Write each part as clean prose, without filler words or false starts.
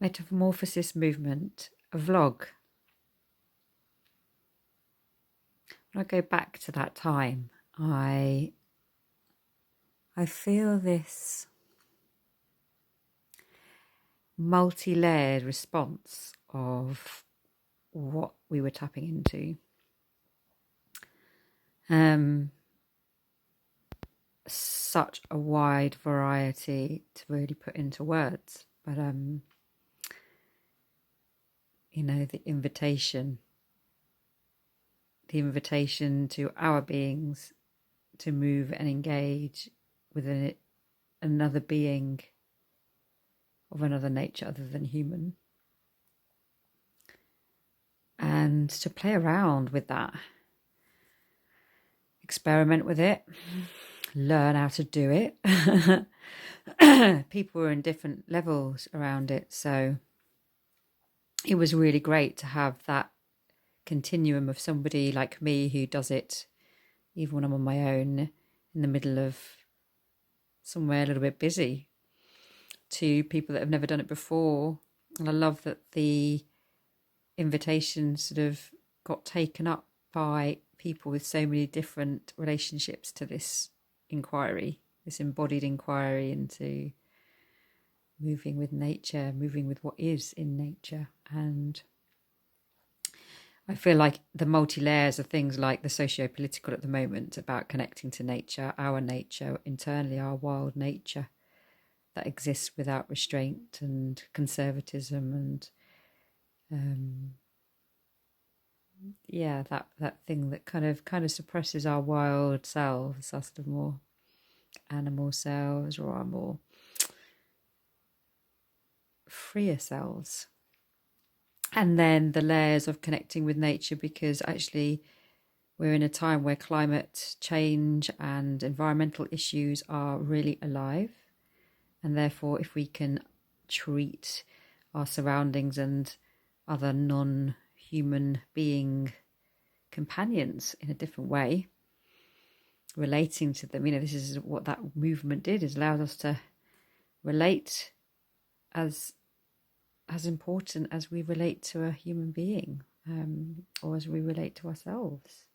Metamorphosis Movement, a vlog. When I go back to that time, I feel this multi-layered response of what we were tapping into. Such a wide variety to really put into words, but you know, the invitation to our beings to move and engage with another being of another nature other than human, and to play around with that, experiment with it, learn how to do it. People were in different levels around it, so it was really great to have that continuum of somebody like me who does it even when I'm on my own in the middle of somewhere a little bit busy, to people that have never done it before. And I love that the invitation sort of got taken up by people with so many different relationships to this inquiry, this embodied inquiry into moving with nature, moving with what is in nature. And I feel like the multi-layers of things like the socio-political at the moment about connecting to nature, our nature, internally our wild nature that exists without restraint and conservatism and that thing that kind of suppresses our wild selves, our sort of more animal selves or our more freer selves. And then the layers of connecting with nature, because actually we're in a time where climate change and environmental issues are really alive. And therefore, if we can treat our surroundings and other non-human being companions in a different way, relating to them, you know, this is what that movement did, is allowed us to relate as important as we relate to a human being, or as we relate to ourselves.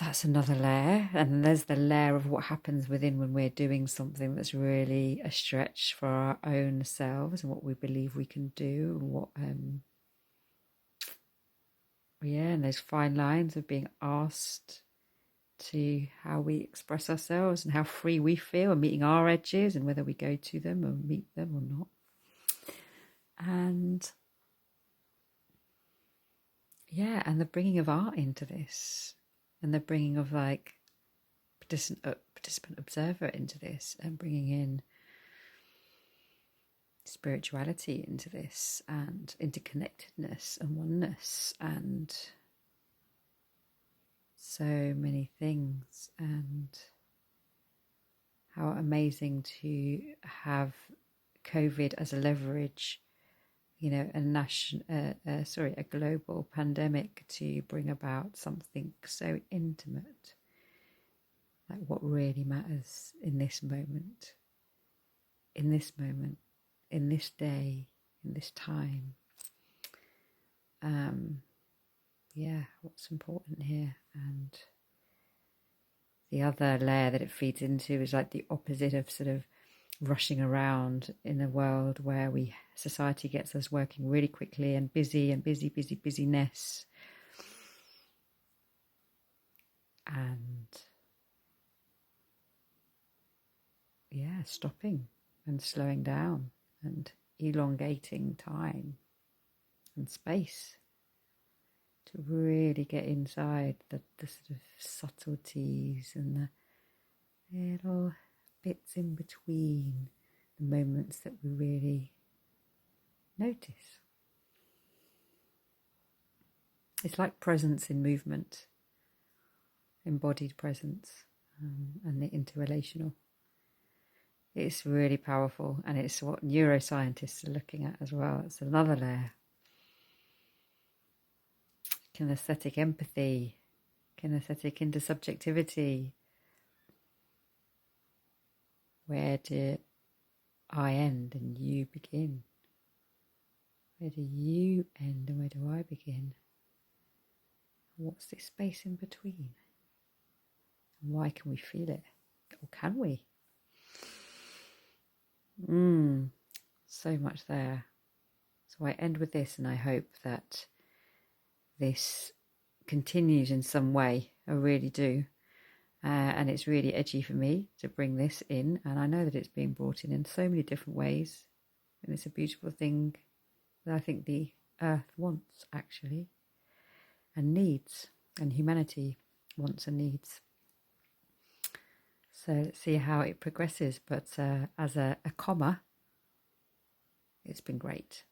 That's another layer. And there's the layer of what happens within when we're doing something that's really a stretch for our own selves and what we believe we can do, and what and those fine lines of being asked to how we express ourselves and how free we feel, and meeting our edges and whether we go to them or meet them or not. And and the bringing of art into this, and the bringing of like participant observer into this, and bringing in spirituality into this, and interconnectedness and oneness, and so many things. And how amazing to have COVID as a leverage, you know, a global pandemic to bring about something so intimate, like what really matters in this moment, in this day, in this time. What's important here. And the other layer that it feeds into is like the opposite of sort of rushing around in a world where society gets us working really quickly and busyness, and stopping and slowing down and elongating time and space to really get inside the sort of subtleties and the little bits in between, the moments that we really notice. It's like presence in movement, embodied presence, and the interrelational. It's really powerful, and it's what neuroscientists are looking at as well. It's another layer. Kinesthetic empathy, kinesthetic intersubjectivity. Where do I end and you begin? Where do you end and where do I begin? What's this space in between? And why can we feel it? Or can we? So much there. So I end with this, and I hope that this continues in some way. I really do. And it's really edgy for me to bring this in. And I know that it's being brought in so many different ways. And it's a beautiful thing that I think the earth wants, actually, and needs, and humanity wants and needs. So let's see how it progresses. But as a comma, it's been great.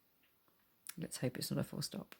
Let's hope it's not a full stop.